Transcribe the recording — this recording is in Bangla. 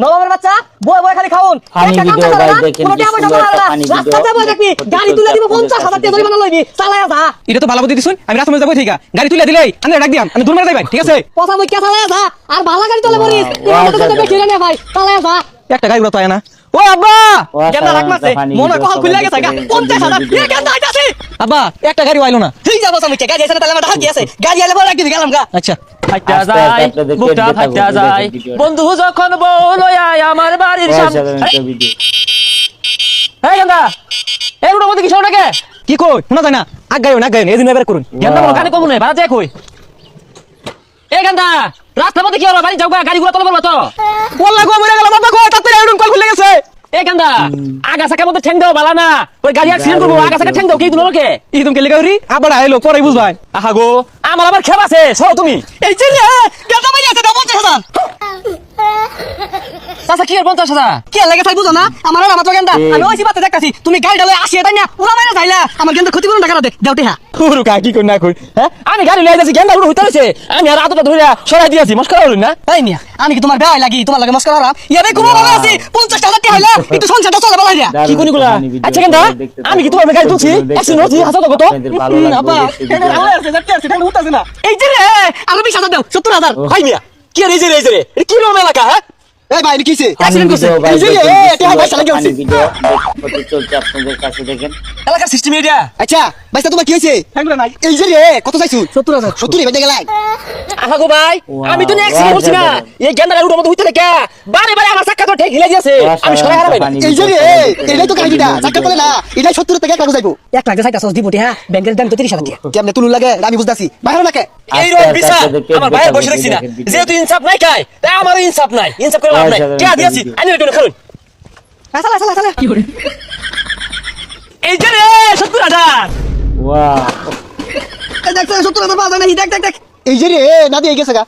নবাবের বাচ্চা বয় বয় খালি খাউন ফানি একটা কাম ভিডিও করতে ভাই না দেখেন, কোনো টাকা পয়সা বিসমিল্লাহ, পাওয়া না ফানি রাস্তা ভিডিও। যাবো দেখবি গাড়ি তুলে দিব 50,000 টাকা জরিমানা লইবি চালায়া যা এটা তো ভালো বুদ্ধি দিছুন আমি রাস্তা মধ্যে যাবো ঠিক গাড়ি তুলে দিলেই আমি ডাক দিয়াম আমি দূর মারা যাই ভাই ঠিক আছে পয়সা মুখ্যা চালায়া যা আর ভালো গাড়ি তুলে মরিস ওয়া, তোমার তো বেশি না ভাই চালায়া যা একটা গাড়ি উড়াতো না ও আব্বা গেন্দা রাখ মারছে মনে কল খুলে গেছে গা 50,000 এ গেন্দা আইতাছে আব্বা একটা গাড়ি আইলো না ঠিক যাবো মুখ্যা গাড়ি এসে তাহলে আমার হাত আছে গাড়ি আইলে পরে রাখবি গেলাম গা আচ্ছা হাইটা আস্তে যায় আস্তে আপনাদের বুকটা কেটে হাইটা থাকবো, যায় ভিডিওটা। বন্ধু যখন বলো আয় আমার বাড়ির সামনে এই গেন্দা এই রুটের মধ্যে কি শোনাকে কি কই শোনা যায় না আগ গাইও না গাইও এদিন এবারে করুন গেন্দা বলো কানে কমু না বাড়া যায় কই এই গেন্দা রাস্তার মধ্যে কি হলো বাড়ি যাও গা গাড়িগুলো তলে বলবা তো বললা গো মরে গেল বাবা গো তাড়াতাড়ি এরকম কল খুলে গেছে এই গেন্দা আগা সাকার মধ্যে ঠেং দাও বালা না ওই গাড়ি অ্যাক্সিডেন্ট করবো আগা সাকা ঠেং দাও কি দিল লোকে ইদম কে লেগাউরি আবার আইলো পরে বুঝবাই আহা গো আমার আবার খেপ আছে সব তুমি এই যে রে গেন্দা ভাই আছে 50,000 চাচা কি আর 50,000 কি লাগে তাই বুঝো না আমার আর আমার তো গেন্দা আমি ওই সিবাতে দেখতাছি তুমি গাড়িটা লই আসি তাই না উড়া মাইরা যাইলা আমার গেন্দা ক্ষতি করুন টাকা দে দেওতে হ্যাঁ পুরো কা কি কই না কই হ্যাঁ আমি গাড়ি লয়ে যাচ্ছি গেন্দা উড়ে হইতাছে আমি আর আতটা ধরে সরাই দিয়েছি মস্করা হলো না এই মিয়া আমি কি তোমার বেয়াই লাগি তোমার লাগে মস্করা হারাম ইয়াবে কোন ভাবে আছি 50,000 টাকা হইলা একটু সংসারটা চলে বলাই দিয়া কি কোনি গুলা আচ্ছা গেন্দা আমি কি তোমার গাড়ি তুলছি অ্যাক্সিডেন্ট হচ্ছে হাসা তো কত আব্বা এটা আমার আছে যাচ্ছে আছে এটা উঠতাছে না এই যে রে আর 20,000 দাও 70,000 ভাই মিয়া কি আর এই যে এটা কি রকম এলাকা হ্যাঁ এই ভাই এটা কিছে অ্যাক্সিডেন্ট করছে এই যে রে এটা পয়সা লাগে আছে ভিডিও দেখতে চলছে আপনাদের কাছে দেখেন এলাকার সিস্টেম এটা আচ্ছা ভাইসা তোমার কি হইছে থাকলে নাই এই যে রে কত চাইছু 70,000 70 বেজে গেলাই আহা গো ভাই আমি তো অ্যাক্সিডেন্ট করছি না এই গেন্দা উড়ে মধ্যে হইতে লেখা বারে বারে আমার চাকা তো ঠেক হিলে দিয়েছে আমি সরাই হারাই না এই যে রে এটাই তো কাহিনীটা চাকা বলে না এটাই 70 টাকা কাগজ যাইবো 1 লাখ চাইতাছস দিবটি হ্যাঁ ব্যাংকের দাম তো 30,000 টাকা কেমনে তুলু লাগে আমি বুঝতাছি বাইরে নাকে এই রোড বিসা আমার ভাইয়ের বসে রাখছি না যেহেতু ইনসাফ নাই খায় তাই আমারও ইনসাফ নাই ইনসাফ করে লাভ নাই কে দিয়েছি আমি একটু খালুন চালা চালা চালা কি করে এই যে রে 70,000 ওয়াও এই দেখ 70,000 পাওয়া যায় না দেখ দেখ দেখ এই যে রে না দিয়ে গেছে গা